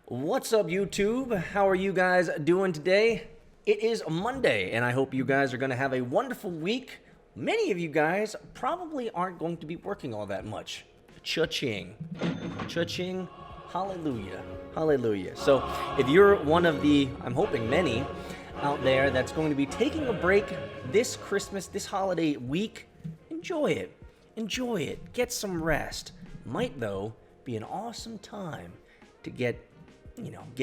What's up, YouTube? How are you guys doing today? It is Monday, and I hope you guys are going to have a wonderful week. Many of you guys probably aren't going to be working all that much. Cha-ching. Cha-ching. Hallelujah. Hallelujah. So if you're one of the, I'm hoping many out there that's going to be taking a break this Christmas, this holiday week, enjoy it. Enjoy it. Get some rest. Might, though, be an awesome time to get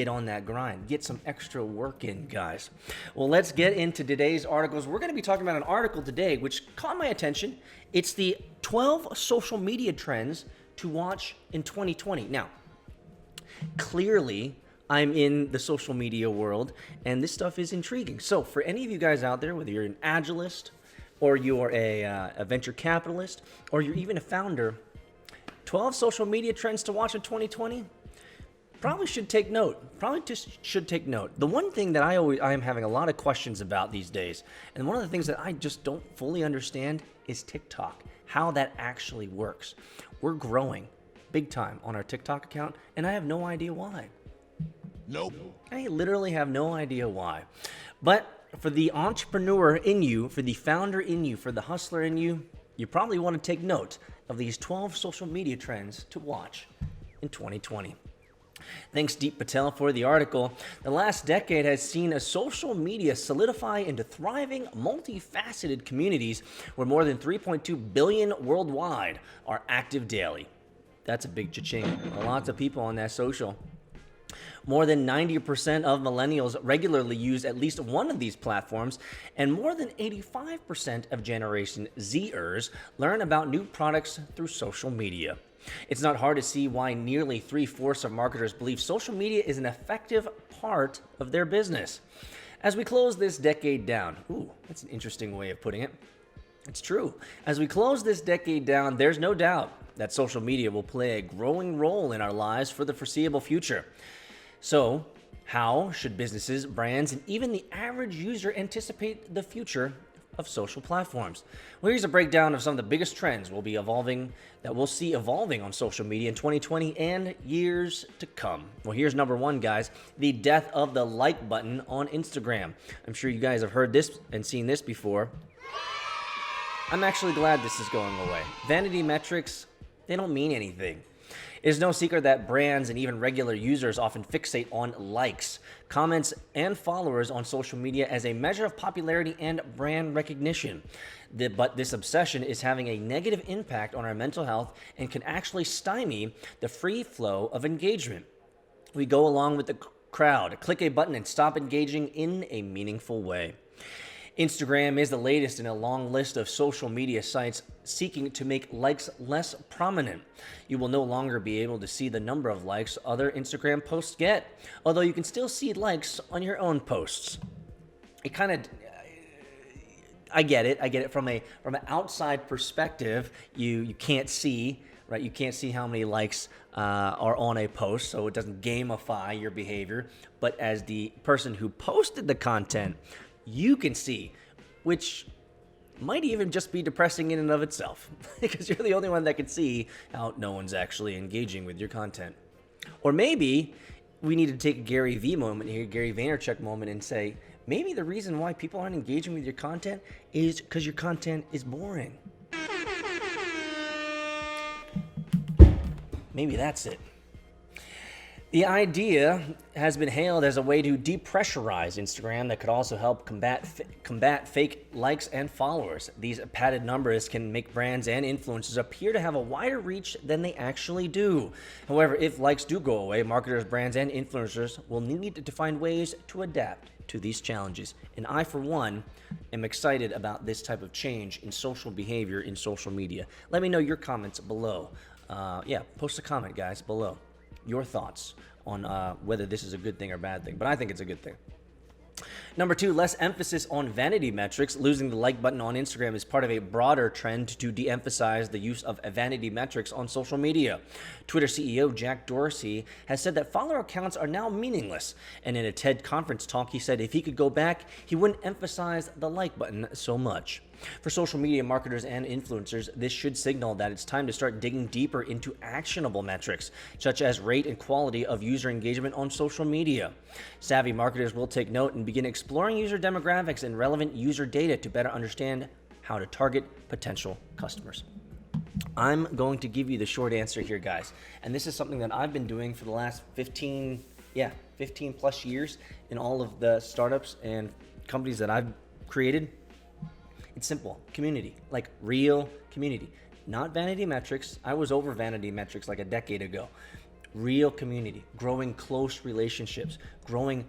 on that grind. Get some extra work in, guys. Well, let's get into today's articles. We're going to be talking about an article today which caught my attention. It's the 12 social media trends to watch in 2020. Now, clearly, I'm in the social media world, and this stuff is intriguing. So for any of you guys out there, whether you're an agilist, or you're a venture capitalist, or you're even a founder, 12 social media trends to watch in 2020? Probably should take note. Probably just should take note. The one thing that I am having a lot of questions about these days, and one of the things that I just don't fully understand is TikTok, how that actually works. We're growing big time on our TikTok account, and I have no idea why. Nope. I literally have no idea why. But for the entrepreneur in you, for the founder in you, for the hustler in you, you probably want to take note of these 12 social media trends to watch in 2020. Thanks, Deep Patel, for the article. The last decade has seen a social media solidify into thriving, multifaceted communities where more than 3.2 billion worldwide are active daily. That's a big cha-ching. Lots of people on that social. More than 90% of millennials regularly use at least one of these platforms, and more than 85% of Generation Zers learn about new products through social media. It's not hard to see why nearly 3/4 of marketers believe social media is an effective part of their business. As we close this decade down, that's an interesting way of putting it. It's true. As we close this decade down, there's no doubt that social media will play a growing role in our lives for the foreseeable future. So, how should businesses, brands, and even the average user anticipate the future of social platforms? Well, here's a breakdown of some of the biggest trends we'll see evolving on social media in 2020 and years to come. Well, here's number one, guys, the death of the like button on Instagram. I'm sure you guys have heard this and seen this before. I'm actually glad this is going away. Vanity metrics, they don't mean anything. It's no secret that brands and even regular users often fixate on likes, comments, and followers on social media as a measure of popularity and brand recognition. But this obsession is having a negative impact on our mental health and can actually stymie the free flow of engagement. We go along with the crowd, click a button, and stop engaging in a meaningful way. Instagram is the latest in a long list of social media sites seeking to make likes less prominent. You will no longer be able to see the number of likes other Instagram posts get, although you can still see likes on your own posts. I get it from an outside perspective. You can't see, right? You can't see how many likes are on a post, so it doesn't gamify your behavior. But as the person who posted the content, you can see, which might even just be depressing in and of itself, because you're the only one that can see how no one's actually engaging with your content. Or maybe we need to take a Gary Vaynerchuk moment, and say, maybe the reason why people aren't engaging with your content is because your content is boring. Maybe that's it. The idea has been hailed as a way to depressurize Instagram that could also help combat fake likes and followers. These padded numbers can make brands and influencers appear to have a wider reach than they actually do. However, if likes do go away, marketers, brands, and influencers will need to find ways to adapt to these challenges. And I, for one, am excited about this type of change in social behavior in social media. Let me know your comments below. Post a comment, guys, below. Your thoughts on whether this is a good thing or bad thing, but I think it's a good thing. Number two, less emphasis on vanity metrics. Losing the like button on Instagram is part of a broader trend to de-emphasize the use of vanity metrics on social media. Twitter CEO Jack Dorsey has said that follower counts are now meaningless, and in a TED conference talk, he said if he could go back, he wouldn't emphasize the like button so much. For social media marketers and influencers, this should signal that it's time to start digging deeper into actionable metrics, such as rate and quality of user engagement on social media. Savvy marketers will take note and begin exploring user demographics and relevant user data to better understand how to target potential customers. I'm going to give you the short answer here, guys. And this is something that I've been doing for the last 15 plus years in all of the startups and companies that I've created. It's simple. Community, like real community, not vanity metrics. I was over vanity metrics like a decade ago. Real community, growing close relationships, growing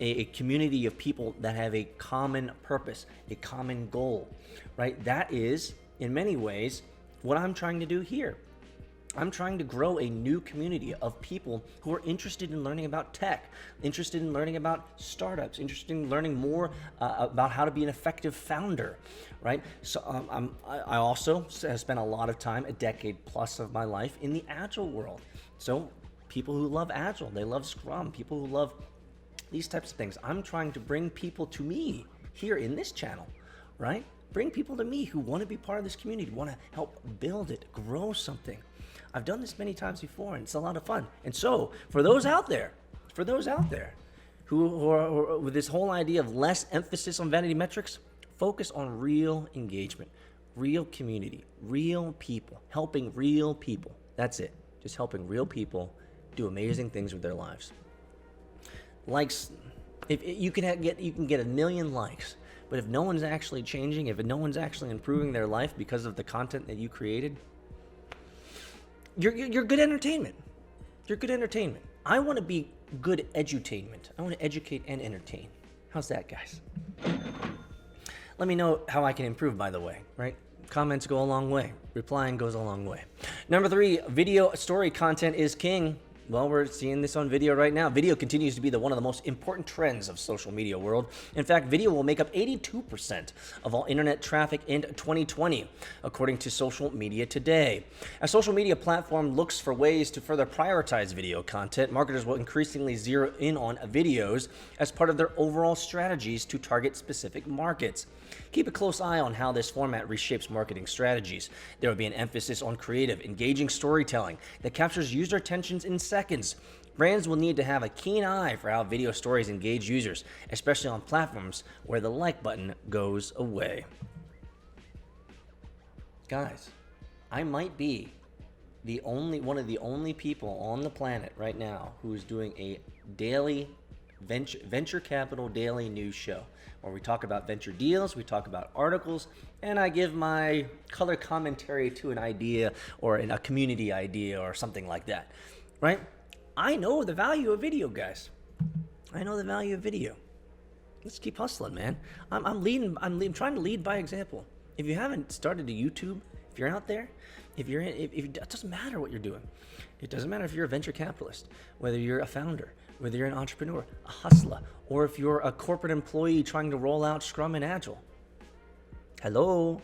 a community of people that have a common purpose, a common goal, right? That is, in many ways, what I'm trying to do here. I'm trying to grow a new community of people who are interested in learning about tech, interested in learning about startups, interested in learning more about how to be an effective founder, right? So I also have spent a lot of time, a decade plus of my life, in the Agile world. So people who love Agile, they love Scrum, people who love these types of things. I'm trying to bring people to me here in this channel, right? Bring people to me who want to be part of this community, want to help build it, grow something. I've done this many times before, and it's a lot of fun. And so, for those out there who are with this whole idea of less emphasis on vanity metrics, focus on real engagement, real community, real people, helping real people. That's it. Just helping real people do amazing things with their lives. Likes, if you can get 1 million likes, but if no one's actually changing, if no one's actually improving their life because of the content that you created, you're good entertainment. You're good entertainment. I want to be good edutainment. I want to educate and entertain. How's that, guys? Let me know how I can improve, by the way, right? Comments go a long way. Replying goes a long way. Number 3, video story content is king. Well, we're seeing this on video right now. Video continues to be one of the most important trends of social media world. In fact, video will make up 82% of all internet traffic in 2020, according to Social Media Today. As social media platform looks for ways to further prioritize video content, marketers will increasingly zero in on videos as part of their overall strategies to target specific markets. Keep a close eye on how this format reshapes marketing strategies. There will be an emphasis on creative, engaging storytelling that captures user attentions in seconds. Brands will need to have a keen eye for how video stories engage users, especially on platforms where the like button goes away. Guys, I might be one of the only people on the planet right now who is doing a daily venture capital daily news show where we talk about venture deals, we talk about articles, and I give my color commentary to an idea or a community idea or something like that, right? I know the value of video, guys. I know the value of video. Let's keep hustling, man. I'm trying to lead by example. If you haven't started a YouTube, if you're out there, it doesn't matter what you're doing. It doesn't matter if you're a venture capitalist, whether you're a founder, whether you're an entrepreneur, a hustler, or if you're a corporate employee trying to roll out Scrum and Agile. Hello.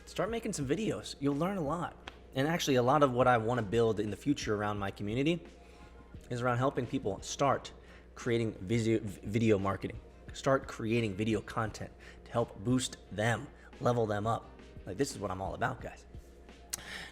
Start making some videos. You'll learn a lot. And actually, a lot of what I want to build in the future around my community is around helping people start creating video marketing, start creating video content to help boost them, level them up. Like, this is what I'm all about, guys.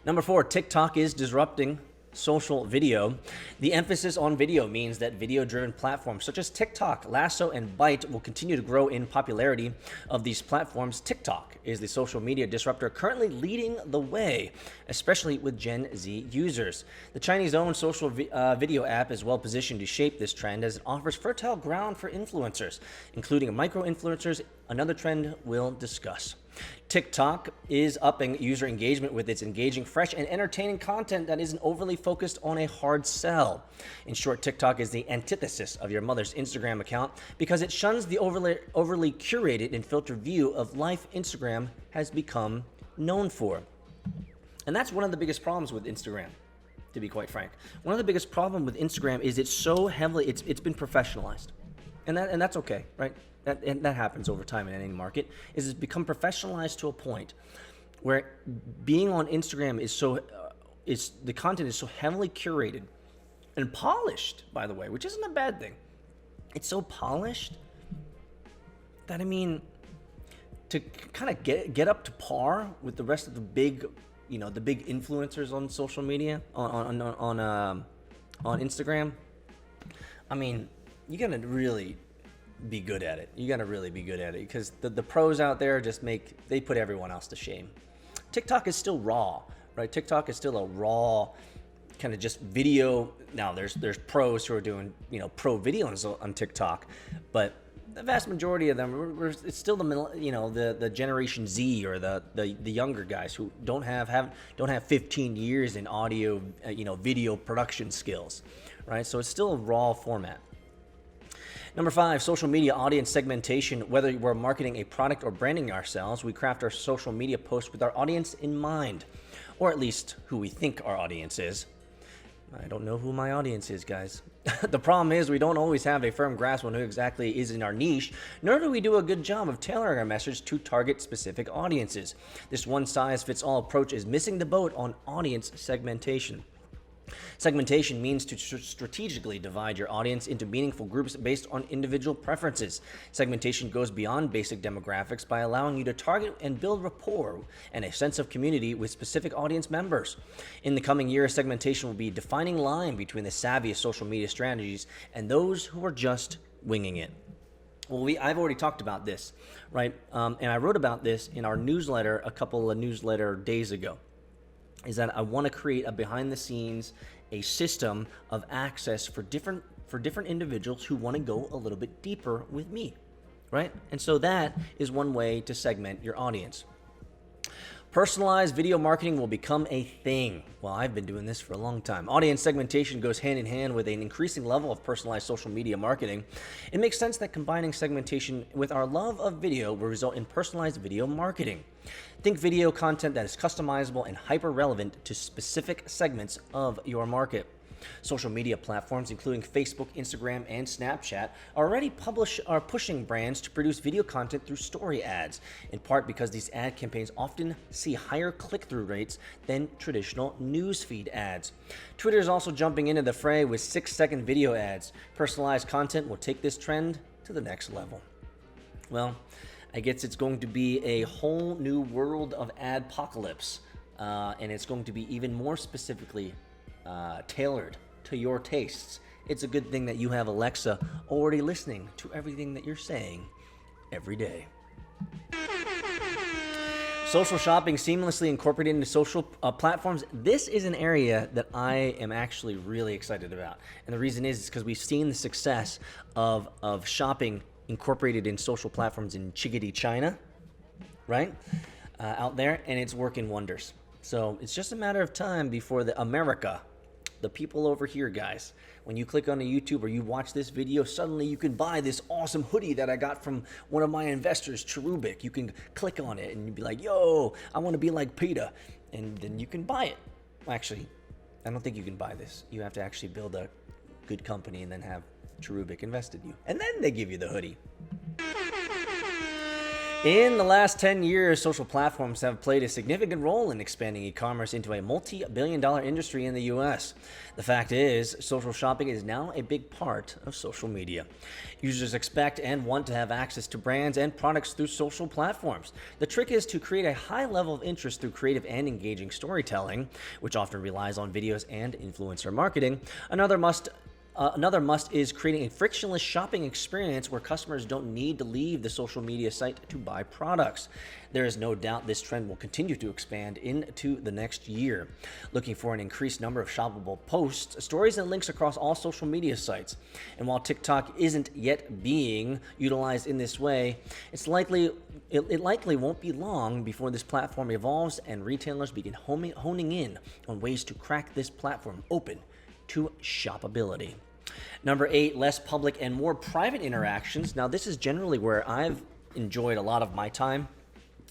Number 4, TikTok is disrupting social video. The emphasis on video means that video-driven platforms such as TikTok, Lasso, and Byte will continue to grow in popularity. Of these platforms, TikTok is the social media disruptor currently leading the way, especially with Gen Z users. The Chinese-owned social video app is well positioned to shape this trend as it offers fertile ground for influencers, including micro-influencers, another trend we'll discuss. TikTok is upping user engagement with its engaging, fresh, and entertaining content that isn't overly focused on a hard sell. In short, TikTok is the antithesis of your mother's Instagram account because it shuns the overly curated and filtered view of life Instagram has become known for. And that's one of the biggest problems with Instagram, to be quite frank. One of the biggest problems with Instagram is it's so heavily, it's been professionalized. And that's okay, right? That happens over time in any market, is it's become professionalized to a point where being on Instagram is the content is so heavily curated and polished, by the way, which isn't a bad thing. It's so polished that, I mean, to kind of get up to par with the rest of the big, the big influencers on social media on Instagram, I mean, you gotta really be good at it. You gotta really be good at it because the pros out there they put everyone else to shame. TikTok is still raw, right? TikTok is still a raw kind of just video. Now there's pros who are doing pro videos on TikTok, but the vast majority of them, it's still the middle, the Generation Z or the younger guys who don't have 15 years in audio, video production skills, right? So it's still a raw format. Number 5, social media audience segmentation. Whether we're marketing a product or branding ourselves, we craft our social media posts with our audience in mind, or at least who we think our audience is. I don't know who my audience is, guys. The problem is we don't always have a firm grasp on who exactly is in our niche, nor do we do a good job of tailoring our message to target specific audiences. This one-size-fits-all approach is missing the boat on audience segmentation. Segmentation means to strategically divide your audience into meaningful groups based on individual preferences. Segmentation goes beyond basic demographics by allowing you to target and build rapport and a sense of community with specific audience members. In the coming years, segmentation will be a defining line between the savviest social media strategies and those who are just winging it. Well, I've already talked about this, right? And I wrote about this in our newsletter a couple of newsletter days ago. Is that I want to create a behind the scenes, a system of access for different individuals who want to go a little bit deeper with me, right? And so that is one way to segment your audience. Personalized video marketing will become a thing. Well, I've been doing this for a long time. Audience segmentation goes hand in hand with an increasing level of personalized social media marketing. It makes sense that combining segmentation with our love of video will result in personalized video marketing. Think video content that is customizable and hyper-relevant to specific segments of your market. Social media platforms, including Facebook, Instagram, and Snapchat, are pushing brands to produce video content through story ads, in part because these ad campaigns often see higher click-through rates than traditional newsfeed ads. Twitter is also jumping into the fray with 6-second video ads. Personalized content will take this trend to the next level. Well, I guess it's going to be a whole new world of adpocalypse, and it's going to be even more specifically tailored to your tastes. It's a good thing that you have Alexa already listening to everything that you're saying every day. Social shopping seamlessly incorporated into social platforms. This is an area that I am actually really excited about. And the reason is because we've seen the success of shopping incorporated in social platforms in Chickadee, China, right? Out there, and it's working wonders. So it's just a matter of time before the people over here, guys, when you click on a YouTube or you watch this video, suddenly you can buy this awesome hoodie that I got from one of my investors, Cherubic. You can click on it and you'd be like, yo, I want to be like Peter. And then you can buy it. Actually, I don't think you can buy this. You have to actually build a good company and then have Cherubic invest in you. And then they give you the hoodie. In the last 10 years, social platforms have played a significant role in expanding e-commerce into a multi-billion-dollar industry in the U.S. The fact is, social shopping is now a big part of social media. Users expect and want to have access to brands and products through social platforms. The trick is to create a high level of interest through creative and engaging storytelling, which often relies on videos and influencer marketing. Another must is creating a frictionless shopping experience where customers don't need to leave the social media site to buy products. There is no doubt this trend will continue to expand into the next year. Looking for an increased number of shoppable posts, stories, and links across all social media sites. And while TikTok isn't yet being utilized in this way, it likely won't be long before this platform evolves and retailers begin honing in on ways to crack this platform open to shoppability. Number 8, less public and more private interactions. Now, this is generally where I've enjoyed a lot of my time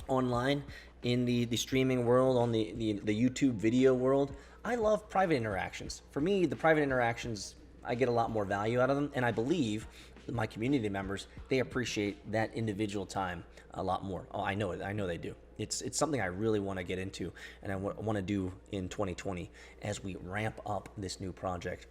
online in the streaming world, on the YouTube video world. I love private interactions. For me, the private interactions, I get a lot more value out of them, and I believe my community members, they appreciate that individual time a lot more. Oh, I know it. I know they do. It's something I really want to get into, and I want to do in 2020 as we ramp up this new project.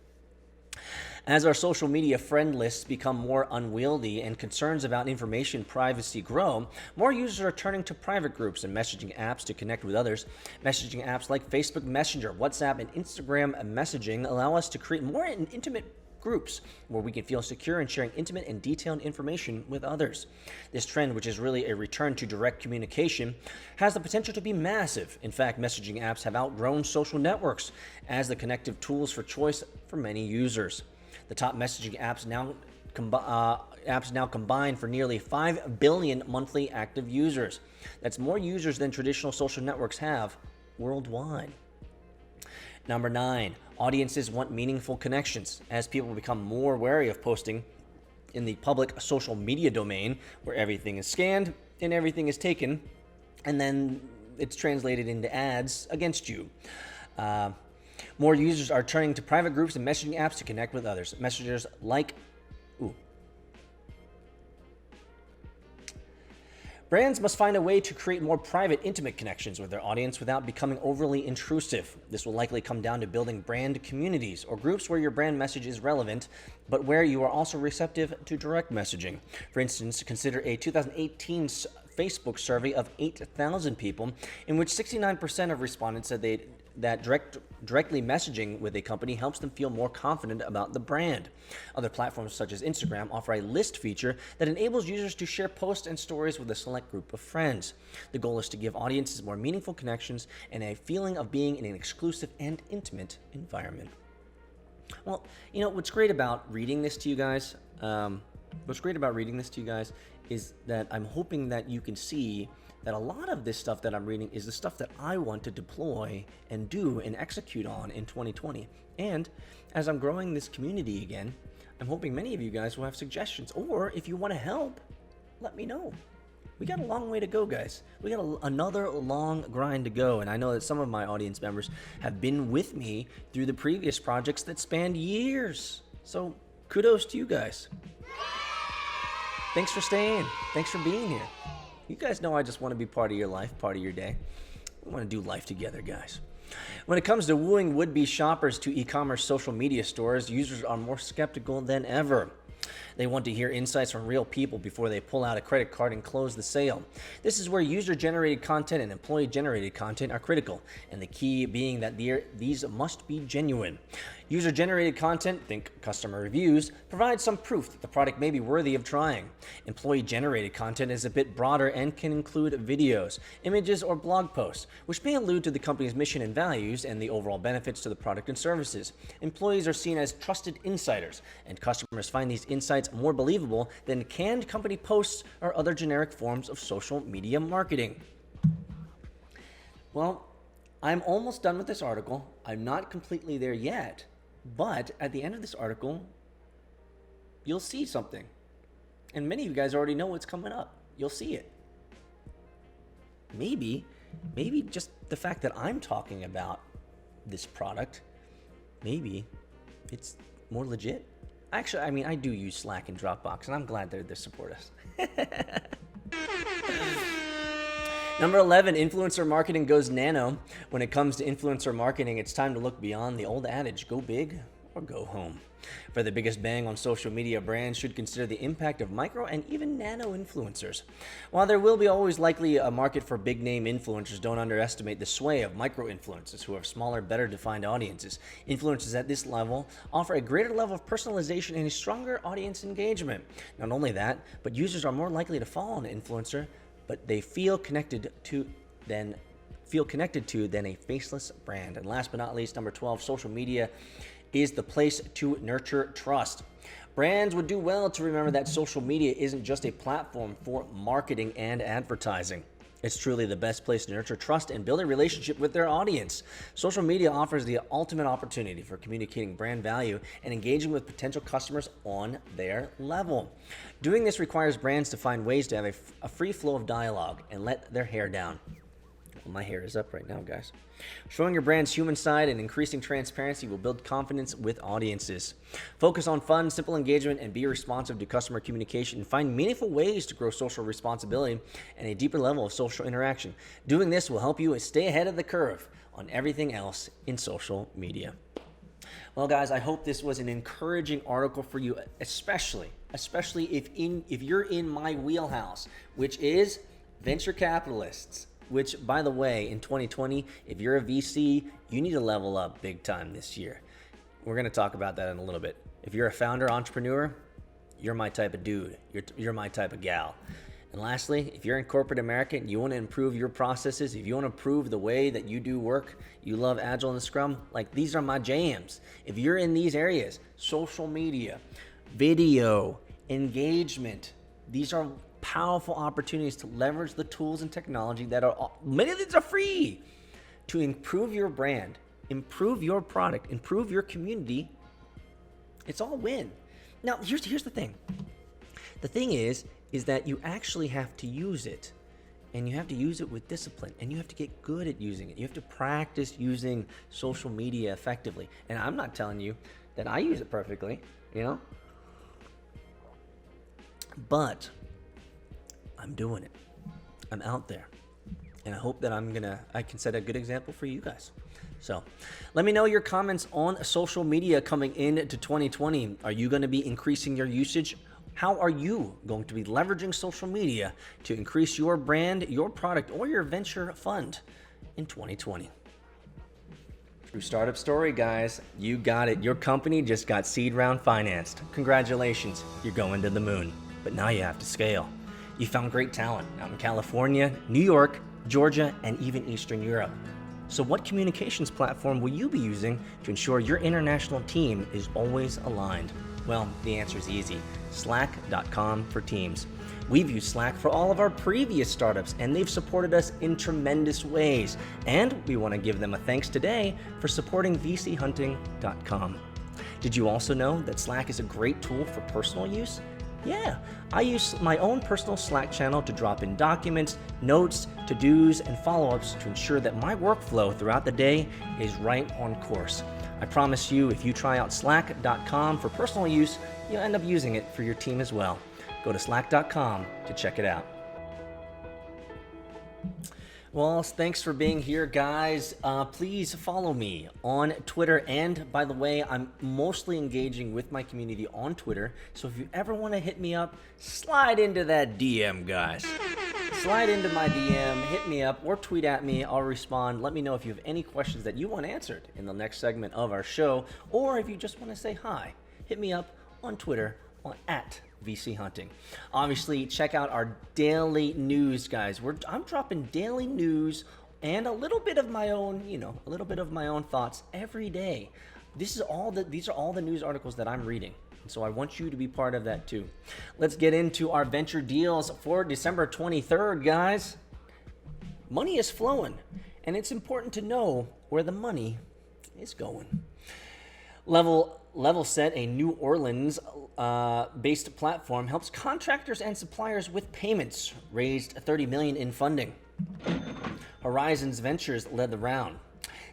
As our social media friend lists become more unwieldy and concerns about information privacy grow, more users are turning to private groups and messaging apps to connect with others. Messaging apps like Facebook Messenger, WhatsApp, and Instagram messaging allow us to create more intimate groups where we can feel secure in sharing intimate and detailed information with others. This trend, which is really a return to direct communication, has the potential to be massive. In fact, messaging apps have outgrown social networks as the connective tools for choice for many users. The top messaging apps now combine for nearly 5 billion monthly active users. That's more users than traditional social networks have worldwide. Number 9, audiences want meaningful connections. As people become more wary of posting in the public social media domain, where everything is scanned and everything is taken, and then it's translated into ads against you. More users are turning to private groups and messaging apps to connect with others. Messengers like Brands must find a way to create more private, intimate connections with their audience without becoming overly intrusive. This will likely come down to building brand communities or groups where your brand message is relevant, but where you are also receptive to direct messaging. For instance, consider a 2018 Facebook survey of 8,000 people, in which 69% of respondents said that directly messaging with a company helps them feel more confident about the brand. Other platforms such as Instagram offer a list feature that enables users to share posts and stories with a select group of friends. The goal is to give audiences more meaningful connections and a feeling of being in an exclusive and intimate environment. Well, what's great about reading this to you guys, is that I'm hoping that you can see that a lot of this stuff that I'm reading is the stuff that I want to deploy and do and execute on in 2020. And as I'm growing this community again, I'm hoping many of you guys will have suggestions, or if you want to help, let me know. We got a long way to go, guys. We got another long grind to go, and I know that some of my audience members have been with me through the previous projects that spanned years. So kudos to you guys. Thanks for staying. Thanks for being here. You guys know I just want to be part of your life, part of your day. We want to do life together, guys. When it comes to wooing would-be shoppers to e-commerce social media stores, users are more skeptical than ever. They want to hear insights from real people before they pull out a credit card and close the sale. This is where user-generated content and employee-generated content are critical, and the key being that these must be genuine. User-generated content, think customer reviews, provides some proof that the product may be worthy of trying. Employee-generated content is a bit broader and can include videos, images, or blog posts, which may allude to the company's mission and values and the overall benefits to the product and services. Employees are seen as trusted insiders, and customers find these insights more believable than canned company posts or other generic forms of social media marketing. Well, I'm almost done with this article. I'm not completely there yet, but at the end of this article, you'll see something. And many of you guys already know what's coming up. You'll see it. Maybe just the fact that I'm talking about this product, maybe it's more legit. Actually, I do use Slack and Dropbox, and I'm glad they're there to support us. Number 11, influencer marketing goes nano. When it comes to influencer marketing, it's time to look beyond the old adage, go big or go home. For the biggest bang on social media, brands should consider the impact of micro and even nano influencers. While there will be always likely a market for big name influencers, don't underestimate the sway of micro influencers who have smaller, better defined audiences. Influencers at this level offer a greater level of personalization and a stronger audience engagement. Not only that, but users are more likely to follow an influencer, but they feel connected to than a faceless brand. And last but not least, number 12, social media is the place to nurture trust. Brands would do well to remember that social media isn't just a platform for marketing and advertising. It's truly the best place to nurture trust and build a relationship with their audience. Social media offers the ultimate opportunity for communicating brand value and engaging with potential customers on their level. Doing this requires brands to find ways to have a free flow of dialogue and let their hair down. Well, my hair is up right now, guys. Showing your brand's human side and increasing transparency will build confidence with audiences. Focus on fun, simple engagement, and be responsive to customer communication. Find meaningful ways to grow social responsibility and a deeper level of social interaction. Doing this will help you stay ahead of the curve on everything else in social media. Well, guys, I hope this was an encouraging article for you, especially if you're in my wheelhouse, which is venture capitalists. Which, by the way, in 2020, if you're a VC, you need to level up big time this year. We're going to talk about that in a little bit. If you're a founder, entrepreneur, you're my type of dude. You're my type of gal. And lastly, if you're in corporate America and you want to improve your processes, if you want to improve the way that you do work, you love Agile and Scrum, like these are my jams. If you're in these areas, social media, video, engagement, these are powerful opportunities to leverage the tools and technology that are, many of these are free, to improve your brand, improve your product, improve your community. It's all win. Now, here's the thing. The thing is that you actually have to use it, and you have to use it with discipline, and you have to get good at using it. You have to practice using social media effectively. And I'm not telling you that I use it perfectly, but I'm doing it. I'm out there. And I hope that I can set a good example for you guys. So let me know your comments on social media coming into 2020. Are you going to be increasing your usage? How are you going to be leveraging social media to increase your brand, your product, or your venture fund in 2020? True startup story, guys. You got it. Your company just got seed round financed. Congratulations. You're going to the moon. But now you have to scale. You found great talent out in California, New York, Georgia, and even Eastern Europe. So what communications platform will you be using to ensure your international team is always aligned? Well, the answer is easy. Slack.com for Teams. We've used Slack for all of our previous startups, and they've supported us in tremendous ways. And we want to give them a thanks today for supporting vchunting.com. Did you also know that Slack is a great tool for personal use? Yeah, I use my own personal Slack channel to drop in documents, notes, to-dos, and follow-ups to ensure that my workflow throughout the day is right on course. I promise you, if you try out slack.com for personal use, you'll end up using it for your team as well. Go to slack.com to check it out. Well, thanks for being here, guys. Please follow me on Twitter. And by the way, I'm mostly engaging with my community on Twitter. So if you ever want to hit me up, slide into that DM, guys. Slide into my DM, hit me up, or tweet at me. I'll respond. Let me know if you have any questions that you want answered in the next segment of our show. Or if you just want to say hi, hit me up on Twitter at VC Hunting. Obviously, check out our daily news, guys. I'm dropping daily news and a little bit of my own, thoughts every day. These are all the news articles that I'm reading. And so I want you to be part of that too. Let's get into our venture deals for December 23rd, guys. Money is flowing, and it's important to know where the money is going. Level Set, a New Orleans based platform, helps contractors and suppliers with payments, raised $30 million in funding. Horizons Ventures led the round.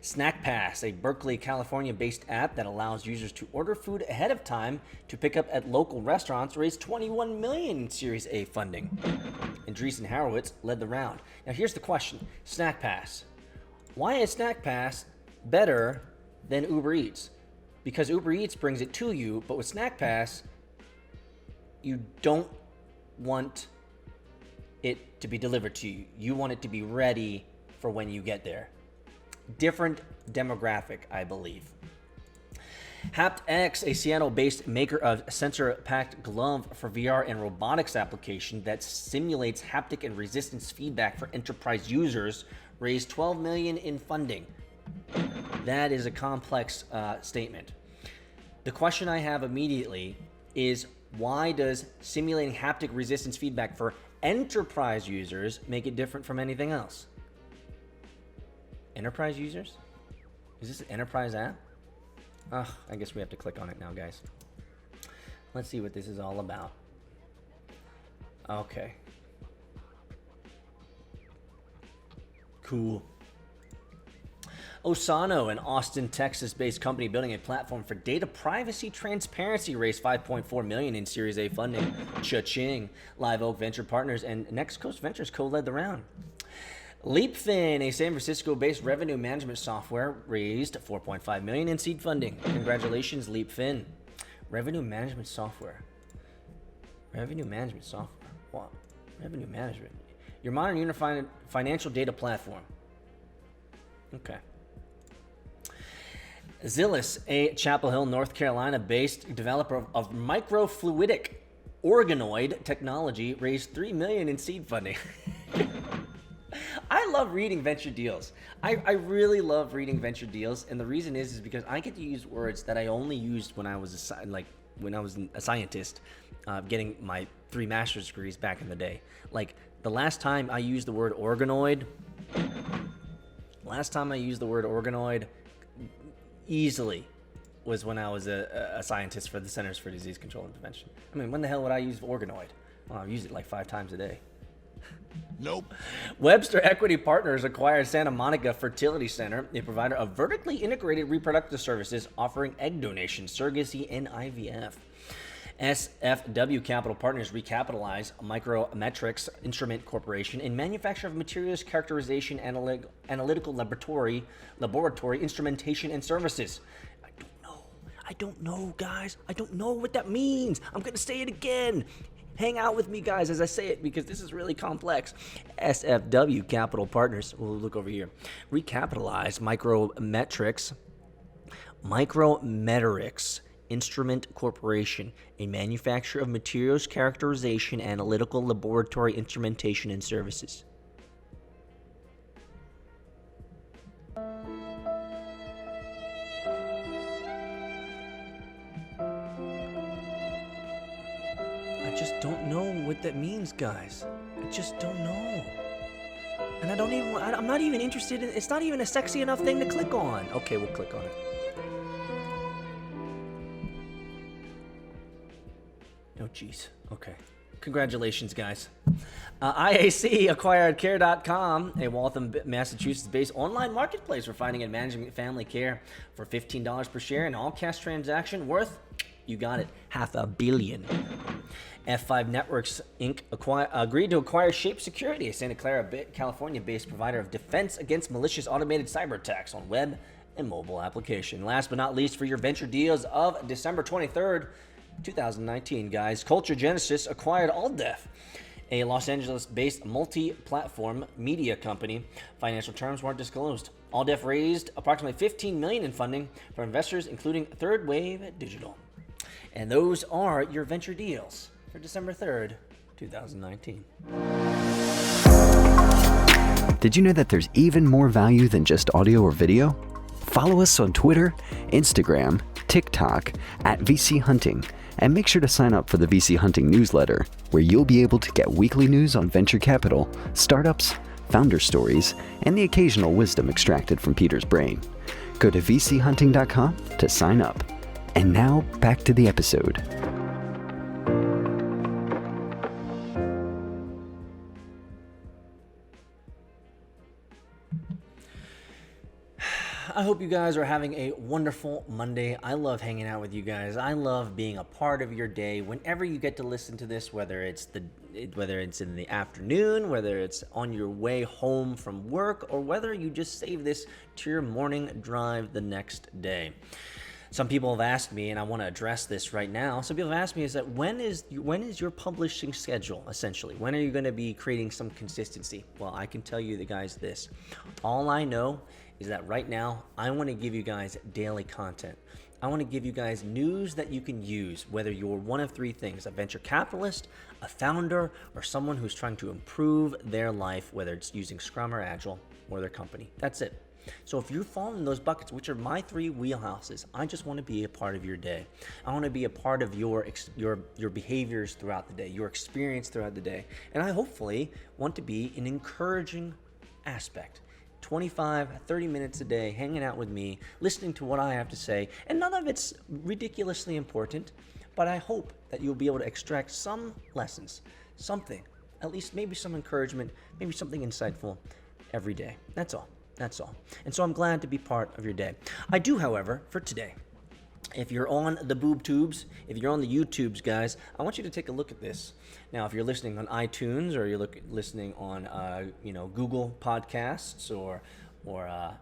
Snack Pass, a Berkeley, California-based app that allows users to order food ahead of time to pick up at local restaurants, raised $21 million in Series A funding. Andreessen Horowitz led the round. Now here's the question. Snack Pass. Why is Snack Pass better than Uber Eats? Because Uber Eats brings it to you, but with Snack Pass, you don't want it to be delivered to you. You want it to be ready for when you get there. Different demographic, I believe. HaptX, a Seattle-based maker of sensor-packed glove for VR and robotics application that simulates haptic and resistance feedback for enterprise users, raised $12 million in funding. That is a complex statement. The question I have immediately is, why does simulating haptic resistance feedback for enterprise users make it different from anything else? Enterprise users? Is this an enterprise app? I guess we have to click on it now, guys. Let's see what this is all about. Okay. Cool. Osano, an Austin, Texas-based company building a platform for data privacy transparency, raised $5.4 million in Series A funding. Cha-ching. Live Oak Venture Partners and Next Coast Ventures co-led the round. Leapfin, a San Francisco-based revenue management software, raised $4.5 million in seed funding. Congratulations, Leapfin. Revenue management software. Revenue management software. What? Revenue management. Your modern unified financial data platform. Okay. Zillis, a Chapel Hill, North Carolina-based developer of microfluidic organoid technology, raised $3 million in seed funding. I love reading venture deals. I really love reading venture deals, and the reason is because I get to use words that I only used when I was a scientist, getting my 3 master's degrees back in the day. Like the last time I used the word organoid, easily was when I was a scientist for the Centers for Disease Control and Prevention. I mean, when the hell would I use organoid? Well, I've used it like 5 times a day. Nope. Webster Equity Partners acquired Santa Monica Fertility Center, a provider of vertically integrated reproductive services offering egg donation, surrogacy, and IVF. SFW Capital Partners recapitalized Micrometrics Instrument Corporation, a manufacturer of materials characterization analytical laboratory instrumentation and services. I don't know, guys. I don't know what that means. I'm going to say it again. Hang out with me, guys, as I say it, because this is really complex. SFW Capital Partners, we'll look over here, recapitalized Micrometrics Instrument Corporation, a manufacturer of materials characterization analytical laboratory instrumentation and services. I just don't know what that means, guys. I just don't know. And I'm not even interested in, it's not even a sexy enough thing to click on. Okay, we'll click on it. Oh, geez. Okay. Congratulations, guys. IAC acquired Care.com, a Waltham, Massachusetts-based online marketplace for finding and managing family care for $15 per share, an all-cash transaction worth, you got it, $500 million. F5 Networks, Inc. agreed to acquire Shape Security, a Santa Clara, California-based provider of defense against malicious automated cyber attacks on web and mobile application. Last but not least, for your venture deals of December 23rd, 2019, guys, Culture Genesis acquired AllDef, a Los Angeles-based multi-platform media company. Financial terms weren't disclosed. AllDef raised approximately $15 million in funding for investors, including Third Wave Digital. And those are your venture deals for December 3rd, 2019. Did you know that there's even more value than just audio or video? Follow us on Twitter, Instagram, TikTok at VC Hunting, and make sure to sign up for the VC Hunting newsletter, where you'll be able to get weekly news on venture capital, startups, founder stories, and the occasional wisdom extracted from Peter's brain. Go to vchunting.com to sign up. And now, back to the episode. I hope you guys are having a wonderful Monday. I love hanging out with you guys. I love being a part of your day. Whenever you get to listen to this, whether it's in the afternoon, whether it's on your way home from work, or whether you just save this to your morning drive the next day. Some people have asked me, and I want to address this right now. Some people have asked me, is that when is your publishing schedule, essentially? When are you going to be creating some consistency? Well, I can tell you the guys this. All I know is that right now, I want to give you guys daily content. I want to give you guys news that you can use, whether you're one of 3 things: a venture capitalist, a founder, or someone who's trying to improve their life, whether it's using Scrum or Agile or their company. That's it. So if you fall in those buckets, which are my 3 wheelhouses, I just want to be a part of your day. I want to be a part of your behaviors throughout the day, your experience throughout the day. And I hopefully want to be an encouraging aspect. 25, 30 minutes a day hanging out with me, listening to what I have to say. And none of it's ridiculously important, but I hope that you'll be able to extract some lessons, something, at least maybe some encouragement, maybe something insightful every day. That's all. And so I'm glad to be part of your day. I do, however, for today, If you're on the boob tubes, if you're on the YouTubes, guys, I want you to take a look at this. Now, if you're listening on iTunes or you're listening on, Google Podcasts or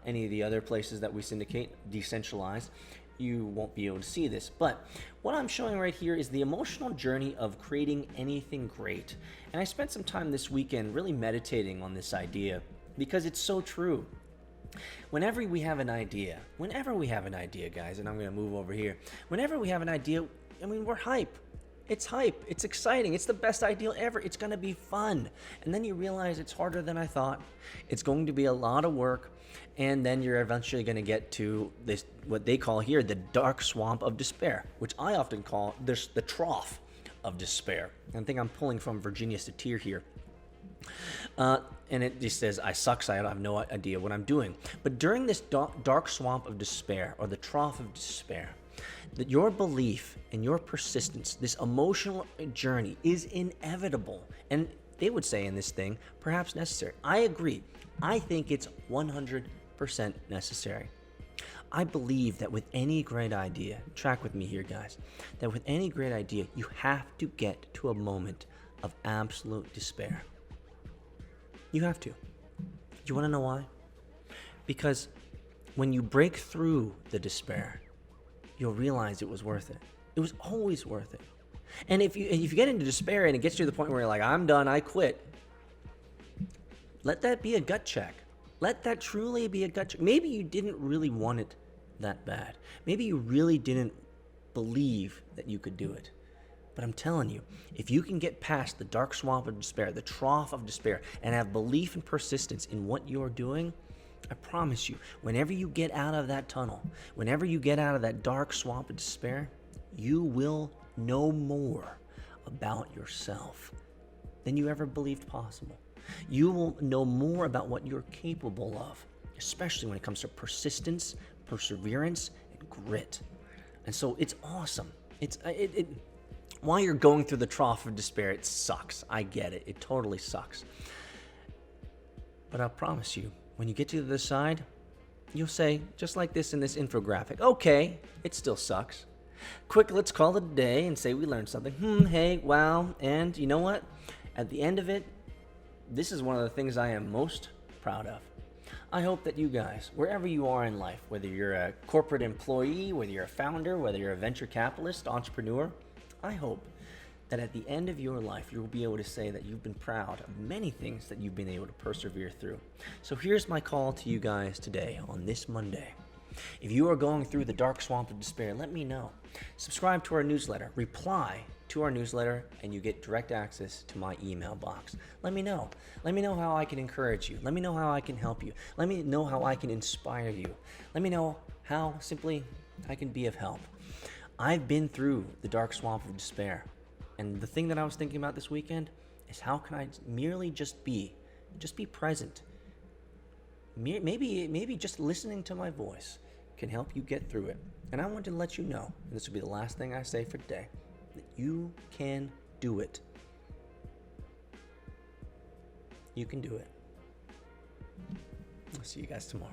any of the other places that we syndicate, decentralized, you won't be able to see this. But what I'm showing right here is the emotional journey of creating anything great. And I spent some time this weekend really meditating on this idea because it's so true. Whenever we have an idea, guys, and I'm going to move over here. Whenever we have an idea, we're hype. It's hype. It's exciting. It's the best idea ever. It's going to be fun. And then you realize it's harder than I thought. It's going to be a lot of work. And then you're eventually going to get to this, what they call here, the dark swamp of despair, which I often call the trough of despair. I think I'm pulling from Virginia Satir here. And it just says, I suck, so I have no idea what I'm doing. But during this dark swamp of despair, or the trough of despair, that your belief and your persistence, this emotional journey, is inevitable. And they would say in this thing, perhaps necessary. I agree. I think it's 100% necessary. I believe that with any great idea, track with me here, guys, that with any great idea, you have to get to a moment of absolute despair. You have to. Do you want to know why? Because when you break through the despair, you'll realize it was worth it. It was always worth it. And if you get into despair and it gets you to the point where you're like, I'm done, I quit, let that be a gut check. Let that truly be a gut check. Maybe you didn't really want it that bad. Maybe you really didn't believe that you could do it. But I'm telling you, if you can get past the dark swamp of despair, the trough of despair, and have belief and persistence in what you're doing, I promise you, whenever you get out of that tunnel, whenever you get out of that dark swamp of despair, you will know more about yourself than you ever believed possible. You will know more about what you're capable of, especially when it comes to persistence, perseverance, and grit. And so it's awesome. While you're going through the trough of despair, it sucks. I get it. It totally sucks. But I promise you, when you get to the other side, you'll say, just like this in this infographic, okay, it still sucks. Quick, let's call it a day and say we learned something. Hey, wow. And you know what? At the end of it, this is one of the things I am most proud of. I hope that you guys, wherever you are in life, whether you're a corporate employee, whether you're a founder, whether you're a venture capitalist, entrepreneur, I hope that at the end of your life, you'll be able to say that you've been proud of many things that you've been able to persevere through. So here's my call to you guys today on this Monday. If you are going through the dark swamp of despair, let me know. Subscribe to our newsletter, reply to our newsletter, and you get direct access to my email box. Let me know. Let me know how I can encourage you. Let me know how I can help you. Let me know how I can inspire you. Let me know how simply I can be of help. I've been through the dark swamp of despair. And the thing that I was thinking about this weekend is how can I merely just be present. Maybe just listening to my voice can help you get through it. And I want to let you know, and this will be the last thing I say for today, that you can do it. You can do it. I'll see you guys tomorrow.